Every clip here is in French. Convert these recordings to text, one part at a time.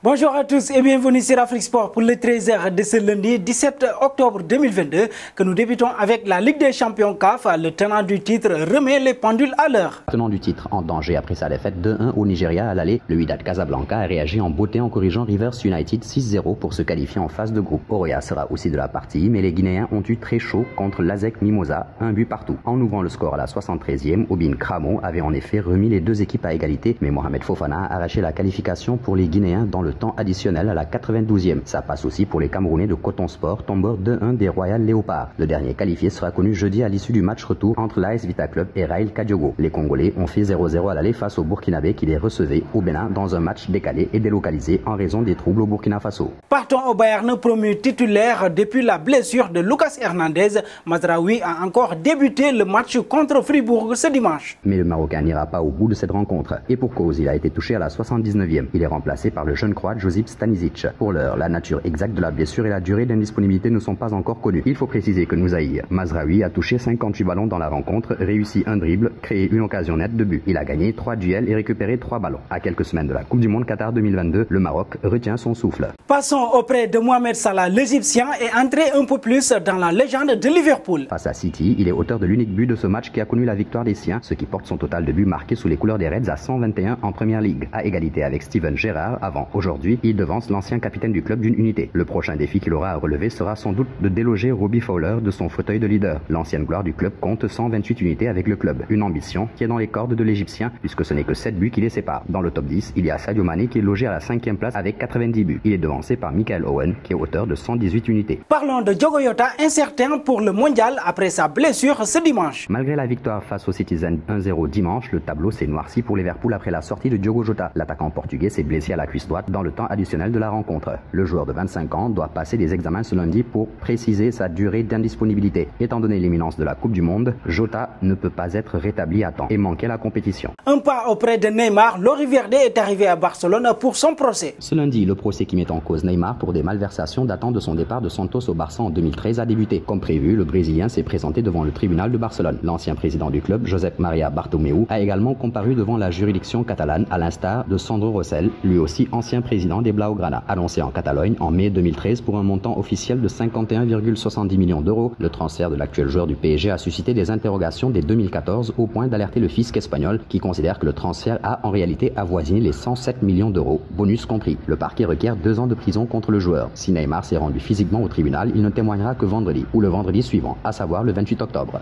Bonjour à tous et bienvenue sur Afrique Sport pour le 13h de ce lundi 17 octobre 2022 que nous débutons avec la Ligue des Champions CAF. Le tenant du titre remet les pendules à l'heure. Le tenant du titre en danger après sa défaite 2-1 au Nigeria à l'aller, le Wydad Casablanca a réagi en beauté en corrigeant Rivers United 6-0 pour se qualifier en phase de groupe. Oroya sera aussi de la partie, mais les Guinéens ont eu très chaud contre l'ASEC Mimosa, un but partout. En ouvrant le score à la 73e, Obin Kramo avait en effet remis les deux équipes à égalité, mais Mohamed Fofana a arraché la qualification pour les Guinéens dans le temps additionnel à la 92e. Ça passe aussi pour les Camerounais de Coton Sport, tombeurs 2-1 des Royal Léopards. Le dernier qualifié sera connu jeudi à l'issue du match retour entre l'AS Vita Club et Rail Kadiogo. Les Congolais ont fait 0-0 à l'aller face aux Burkinabés qui les recevaient au Bénin dans un match décalé et délocalisé en raison des troubles au Burkina Faso. Partons au Bayern, promu titulaire depuis la blessure de Lucas Hernandez. Mazraoui a encore débuté le match contre Fribourg ce dimanche. Mais le Marocain n'ira pas au bout de cette rencontre. Et pour cause, il a été touché à la 79e. Il est remplacé par le jeune Croate Josip Stanisic. Pour l'heure, la nature exacte de la blessure et la durée d'indisponibilité ne sont pas encore connues. Il faut préciser que Nusair Mazraoui a touché 58 ballons dans la rencontre, réussi un dribble, créé une occasion nette de but. Il a gagné 3 duels et récupéré 3 ballons. À quelques semaines de la Coupe du Monde Qatar 2022, le Maroc retient son souffle. Passons auprès de Mohamed Salah, l'Égyptien est entré un peu plus dans la légende de Liverpool. Face à City, il est auteur de l'unique but de ce match qui a connu la victoire des siens, ce qui porte son total de buts marqués sous les couleurs des Reds à 121 en Première Ligue. À égalité avec Steven Gerrard, avant aujourd'hui, il devance l'ancien capitaine du club d'une unité. Le prochain défi qu'il aura à relever sera sans doute de déloger Robbie Fowler de son fauteuil de leader. L'ancienne gloire du club compte 128 unités avec le club. Une ambition qui est dans les cordes de l'Égyptien puisque ce n'est que 7 buts qui les séparent. Dans le top 10, il y a Sadio Mané qui est logé à la 5e place avec 90 buts. Il est devancé par Michael Owen qui est auteur de 118 unités. Parlons de Diogo Jota, incertain pour le mondial après sa blessure ce dimanche. Malgré la victoire face aux Citizens 1-0 dimanche, le tableau s'est noirci pour Liverpool après la sortie de Diogo Jota. L'attaquant portugais s'est blessé à la cuisse droite dans le temps additionnel de la rencontre. Le joueur de 25 ans doit passer des examens ce lundi pour préciser sa durée d'indisponibilité. Étant donné l'imminence de la Coupe du Monde, Jota ne peut pas être rétabli à temps et manquer la compétition. Un pas auprès de Neymar, Loris Verde est arrivé à Barcelone pour son procès. Ce lundi, le procès qui met en cause Neymar pour des malversations datant de son départ de Santos au Barça en 2013 a débuté. Comme prévu, le Brésilien s'est présenté devant le tribunal de Barcelone. L'ancien président du club, Josep Maria Bartomeu, a également comparu devant la juridiction catalane à l'instar de Sandro Rosell, lui aussi ancien président des Blaugrana. Annoncé en Catalogne en mai 2013 pour un montant officiel de 51,70 millions d'euros, le transfert de l'actuel joueur du PSG a suscité des interrogations dès 2014 au point d'alerter le fisc espagnol qui considère que le transfert a en réalité avoisiné les 107 millions d'euros, bonus compris. Le parquet requiert 2 ans de prison contre le joueur. Si Neymar s'est rendu physiquement au tribunal, il ne témoignera que vendredi ou le vendredi suivant, à savoir le 28 octobre.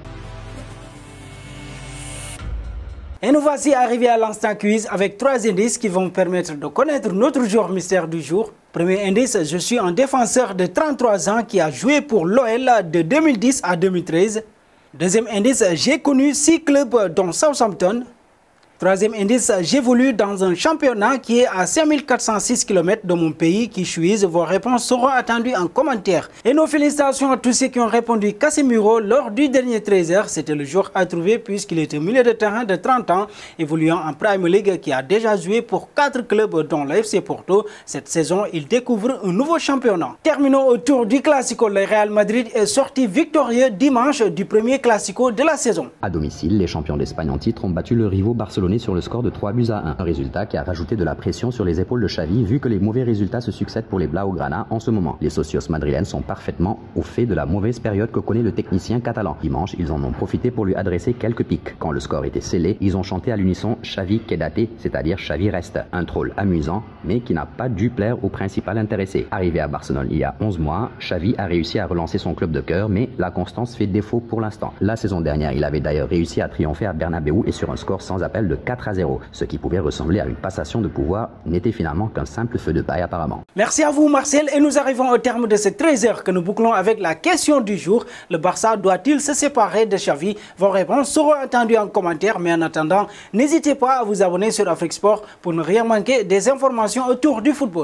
Et nous voici arrivés à l'instant quiz avec 3 indices qui vont permettre de connaître notre joueur mystère du jour. Premier indice, je suis un défenseur de 33 ans qui a joué pour l'OL de 2010 à 2013. Deuxième indice, j'ai connu 6 clubs dont Southampton. Troisième indice, j'évolue dans un championnat qui est à 5406 km de mon pays qui chuise. Vos réponses seront attendues en commentaire. Et nos félicitations à tous ceux qui ont répondu Casemiro lors du dernier 13h. C'était le jour à trouver puisqu'il est au milieu de terrain de 30 ans, évoluant en Premier League qui a déjà joué pour 4 clubs dont le FC Porto. Cette saison, il découvre un nouveau championnat. Terminons autour du Classico. Le Real Madrid est sorti victorieux dimanche du premier Classico de la saison. À domicile, les champions d'Espagne en titre ont battu le rivaux barcelonais sur le score de 3-1. Un résultat qui a rajouté de la pression sur les épaules de Xavi vu que les mauvais résultats se succèdent pour les Blaugrana en ce moment. Les socios madrilènes sont parfaitement au fait de la mauvaise période que connaît le technicien catalan. Dimanche, ils en ont profité pour lui adresser quelques piques. Quand le score était scellé, ils ont chanté à l'unisson Xavi Quédate, c'est-à-dire Xavi reste. Un troll amusant, mais qui n'a pas dû plaire au principal intéressé. Arrivé à Barcelone il y a 11 mois, Xavi a réussi à relancer son club de cœur, mais la constance fait défaut pour l'instant. La saison dernière, il avait d'ailleurs réussi à triompher à Bernabéu et sur un score sans appel de 4-0. Ce qui pouvait ressembler à une passation de pouvoir n'était finalement qu'un simple feu de paille apparemment. Merci à vous Marcel et nous arrivons au terme de ces 13 heures que nous bouclons avec la question du jour. Le Barça doit-il se séparer de Xavi? Vos réponses seront attendues en commentaire, mais en attendant, n'hésitez pas à vous abonner sur Afrique Sport pour ne rien manquer des informations autour du football.